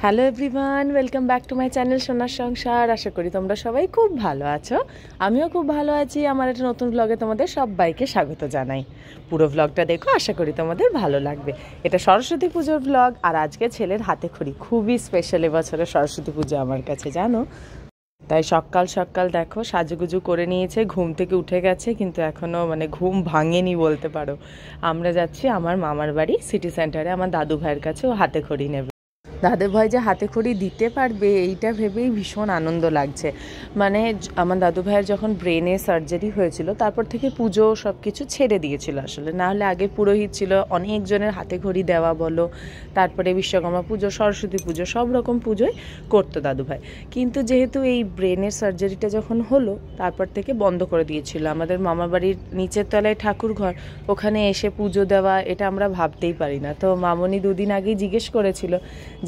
Hello everyone, welcome back to my channel সোনার সংসার। আশা করি তোমরা সবাই খুব ভালো আছো। আমিও খুব ভালো আছি। আমার একটা নতুন ব্লগে তোমাদের সবাইকে স্বাগত জানাই। পুরো ব্লগটা দেখো, আশা করি তোমাদের ভালো লাগবে। এটা সরস্বতী পুজোর ব্লগ, আর আজকে ছেলের হাতে খড়ি। খুবই স্পেশাল এবছরের সরস্বতী পুজো আমার কাছে, জানো। তাই সকাল সকাল দেখো সাজুগুজু করে নিয়েছে, ঘুম থেকে উঠে গেছে, কিন্তু এখনও ঘুম ভাঙেনি বলতে পারো। আমরা যাচ্ছি আমার মামার বাড়ি সিটি সেন্টারে, আমার দাদু ভাইয়ের কাছে। ও হাতে খড়ি নেবে। দাদু ভাই যে হাতে খড়ি দিতে পারবে এইটা ভেবেই ভীষণ আনন্দ লাগছে। আমার দাদু ভাইয়ের যখন ব্রেনে সার্জারি হয়েছিল, তারপর থেকে পুজো সব কিছু ছেড়ে দিয়েছিল আসলে। না হলে আগে পুরোহিত ছিল, অনেকজনের হাতে খড়ি দেওয়া বলো, তারপরে বিশ্বকর্মা পুজো, সরস্বতী পুজো, সব রকম পুজোই করতো দাদু ভাই। কিন্তু যেহেতু এই ব্রেনের সার্জারিটা যখন হলো, তারপর থেকে বন্ধ করে দিয়েছিল। আমাদের মামার বাড়ির নিচের তলায় ঠাকুর ঘর, ওখানে এসে পুজো দেওয়া এটা আমরা ভাবতেই পারি না। তো মামনি দুদিন আগেই জিজ্ঞেস করেছিল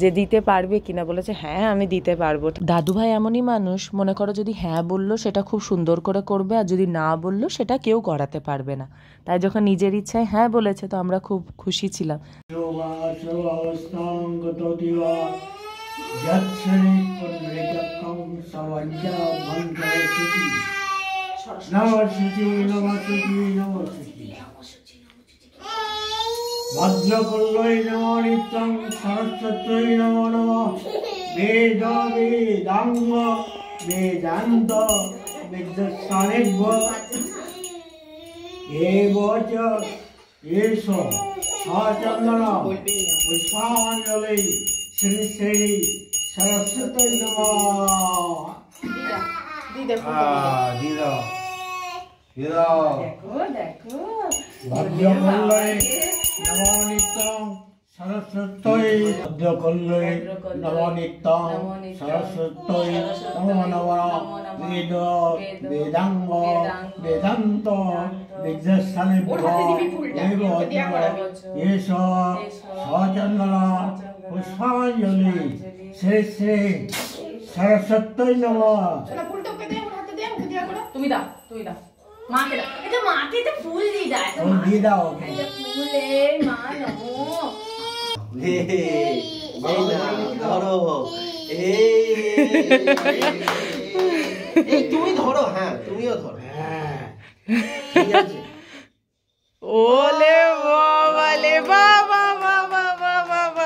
যে দিতে পারবে কিনা, বলেছে হ্যাঁ আমি দিতে পারবো। দাদু ভাই এমনই মানুষ, মনে করো যদি হ্যাঁ বললো সেটা খুব সুন্দর করে করবে, আর যদি না বললো সেটা কেউ করাতে পারবে না। তাই যখন নিজের ইচ্ছায় হ্যাঁ বলেছে, তো আমরা খুব খুশি ছিলাম। ভদ্রকুল্লৈ নমো নিত্যং সরস্বত্যৈ নমো নমঃ বেদ বেদাঙ্গ বেদান্ত বিদ্যস্থানেভ্য এবচ এষ সচন্দন পুষ্পাঞ্জলি শ্রী শ্রী সরস্বতী নমঃ। ভদ্রকুল্লৈ নমো নিত্যং সরস্বত্যৈ ভদ্রকুল্লৈ নমো নিত্যং সরস্বত্যৈ নমো নমঃ বেদ বেদাঙ্গ বেদান্ত বিদ্যস্থানেভ্য এষ সচন্দন পুষ্পাঞ্জলি শ্রী শ্রী সরস্বত্যৈ নমঃ। তুমি দাও, তুমি দাও মাকে দাও। এটা মাকে তো ফুল দিয়ে দাও, ফুল দিয়ে দাও। এটা ফুলে মা নমো। এই না ধরো, এই তুমি ধরো, হ্যাঁ তুমিও ধরো। হ্যাঁ ঠিক আছে। ওলে বাবা লে বাবা বাবা বাবা বাবা।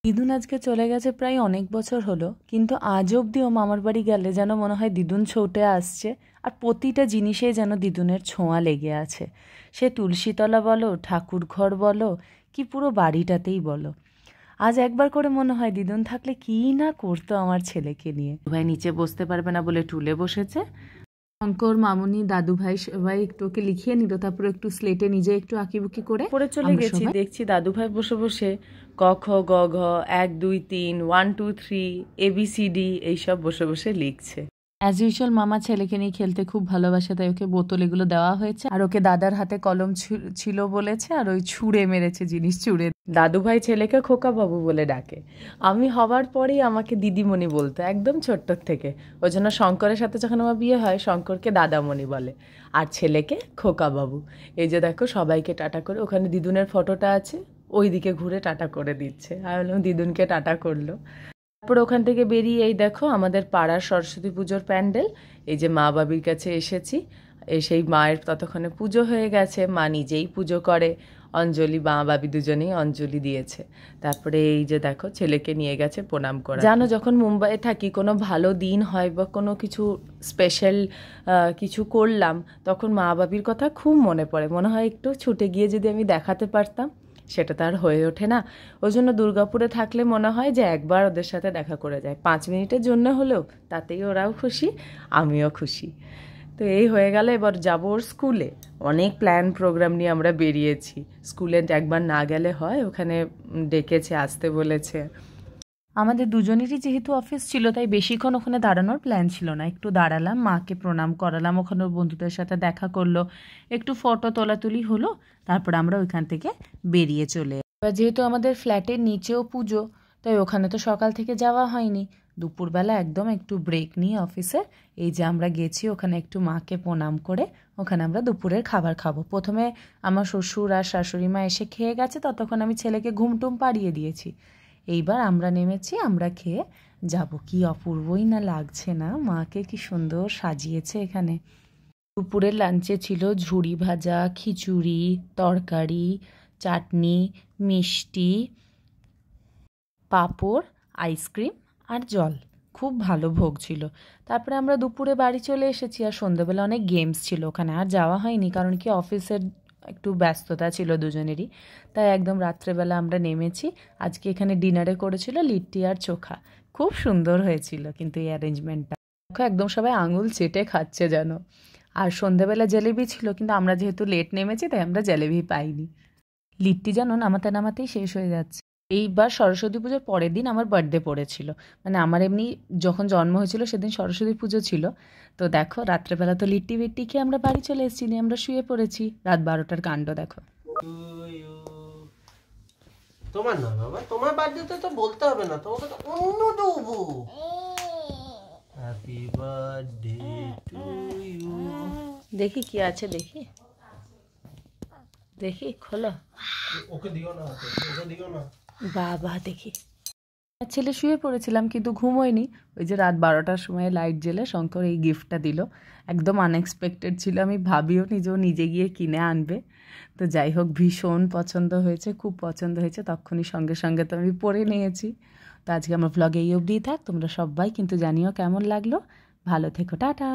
দিদুন আজকে চলে গেছে প্রায় অনেক বছর হলো, কিন্তু আজ অবধিও মামার বাড়ি গেলে যেন মনে হয় দিদুন ছুটে আসছে। আর প্রতিটা জিনিসে যেন দিদুনের ছোঁয়া লেগে আছে। সে তুলসীতলা বলো, ঠাকুর ঘর বলো, কি পুরো বাড়িটাতেই বলো। আজ একবার করে মনে হয় দিদুন থাকলে কী না করতো আমার ছেলেকে নিয়ে। ভাই নিচে বসতে পারবে না বলে টুলে বসেছে। শঙ্কর, মামুনি, দাদু ভাই সবাই একটু ওকে লিখিয়ে নিল, তারপরে একটু স্লেটে নিজে একটু আঁকিবুকি করে পড়ে চলে গেছি। দেখছি দাদু ভাই বসে বসে ক খ গ ঘ 1 2 3 1 2 3 ABCD এইসব বসে বসে লিখছে। অ্যাজ ইউজুয়াল মামা ছেলেকে নিয়ে খেলতে খুব ভালোবাসে, তাই ওকে বোতল এগুলো দেওয়া হয়েছে। আর ওকে দাদার হাতে কলম ছিল বলেছে, আর ওই ছুঁড়ে মেরেছে জিনিস ছুঁড়ে। দাদু ভাই ছেলেকে খোকা বাবু বলে ডাকে। আমি হওয়ার পরেই আমাকে দিদিমণি বলতো, একদম ছোট্টর থেকে। ওই জন্য শঙ্করের সাথে যখন আমার বিয়ে হয়, শঙ্করকে দাদামণি বলে, আর ছেলেকে খোকা বাবু। এই যে দেখো সবাইকে টাটা করে, ওখানে দিদুনের ফটোটা আছে, ওই দিকে ঘুরে টাটা করে দিচ্ছে। আমি বললাম দিদুনকে টাটা করলো। তারপর ওখান থেকে বেরিয়ে এই দেখো আমাদের পাড়ার সরস্বতী পুজোর প্যান্ডেল। এই যে মা বাবির কাছে এসেছি, সেই মায়ের ততক্ষণে পুজো হয়ে গেছে, মা নিজেই পুজো করে, অঞ্জলি মা বাবি দুজনেই অঞ্জলি দিয়েছে। তারপরে এই যে দেখো ছেলেকে নিয়ে গেছে প্রণাম করা। জানো যখন মুম্বাইয়ে থাকি, কোনো ভালো দিন হয় বা কোনো কিছু স্পেশাল কিছু করলাম, তখন মা বাবির কথা খুব মনে পড়ে। মনে হয় একটু ছুটে গিয়ে যদি আমি দেখাতে পারতাম, সেটা তার হয়ে ওঠে না। ওই জন্য দুর্গাপুরে থাকলে মনে হয় যে একবার ওদের সাথে দেখা করে যায়, 5 মিনিটের জন্য হলেও, তাতেই ওরাও খুশি, আমিও খুশি। তো এই হয়ে গেল, এবার যাবো ওর স্কুলে। অনেক প্ল্যান প্রোগ্রাম নিয়ে আমরা বেরিয়েছি। স্কুলে একবার না গেলে হয়, ওখানে ডেকেছে, আসতে বলেছে। আমাদের দুজনেরই যেহেতু অফিস ছিল, তাই বেশিক্ষণ ওখানে দাঁড়ানোর প্ল্যান ছিল না। একটু দাঁড়ালাম, মাকে প্রণাম করালাম, ওখানে ওর বন্ধুদের সাথে দেখা করলো, একটু ফটো তোলাতুলি হলো, তারপর আমরা ওইখান থেকে বেরিয়ে চলে। এবার যেহেতু আমাদের ফ্ল্যাটের নিচেও পুজো, তাই ওখানে তো সকাল থেকে যাওয়া হয়নি। দুপুরবেলা একদম একটু ব্রেক নিয়ে অফিসে এই যে আমরা গেছি ওখানে একটু মাকে প্রণাম করে ওখানে আমরা দুপুরের খাবার খাবো। প্রথমে আমার শ্বশুর আর শাশুড়ি মা এসে খেয়ে গেছে, ততক্ষণ আমি ছেলেকে ঘুমটুম পাড়িয়ে দিয়েছি। এইবার আমরা নেমেছি, আমরা খেয়ে যাব। কি অপূর্বই না লাগছে না, মাকে কি সুন্দর সাজিয়েছে এখানে। দুপুরের লাঞ্চে ছিল ঝুরি ভাজা, খিচুড়ি, তরকারি, চাটনি, মিষ্টি, পাঁপড়, আইসক্রিম আর জল। খুব ভালো ভোগ ছিল। তারপরে আমরা দুপুরে বাড়ি চলে এসেছি, আর সন্ধ্যেবেলা অনেক গেমস ছিল ওখানে, আর যাওয়া হয়নি কারণ কি অফিসের একটু ব্যস্ততা ছিল দুজনেরই। তাই একদম রাত্রেবেলা আমরা নেমেছি। আজকে এখানে ডিনারে করেছিল লিট্টি আর চোখা, খুব সুন্দর হয়েছিল কিন্তু এই অ্যারেঞ্জমেন্টটা। একদম সবাই আঙুল চেটে খাচ্ছে যেন। আর সন্ধ্যেবেলা জেলেবি ছিল, কিন্তু আমরা যেহেতু লেট নেমেছি তাই আমরা জেলেবি পাইনি। লিট্টি যেন নামাতে নামাতেই শেষ হয়ে যাচ্ছে। এইবার সরস্বতী পুজোর পরের দিন আমার বার্থডে পড়েছিল, মানে আমার এমনি যখন জন্ম হয়েছিল সেদিন সরস্বতী পুজো ছিল। তো দেখো রাত্রেবেলা তো লিট্টি বিট্টি খেয়ে আমরা বাড়ি চলে এসেছি, নিয়ে আমরা শুয়ে পড়েছি। রাত 12টার কাণ্ড দেখো। তোমার না বাবা, তোমার বার্থডেতে তো বলতে হবে না, তোমাকে তো অন্য দেবো। Happy birthday to you. দেখি কি আছে, দেখি দেখি খোলো। ওকে দিও না, ওকে দিও না বাবা। দেখি ছেলে শুয়ে পড়েছিলাম কিন্তু ঘুমোয়নি। ওই যে রাত 12টার সময় লাইট জ্বেলে শঙ্কর এই গিফটটা দিল, একদম আনএক্সপেক্টেড ছিল। আমি ভাবিও নিজে গিয়ে কিনে আনবে। তো যাই হোক, ভীষণ পছন্দ হয়েছে, খুব পছন্দ হয়েছে। তখনই সঙ্গে সঙ্গে তো আমি পরে নিয়েছি। তো আজকে আমার ভ্লগে এই অবধিই থাক। তোমরা সবাই কিন্তু জানিও কেমন লাগলো। ভালো থেকো, টাটা।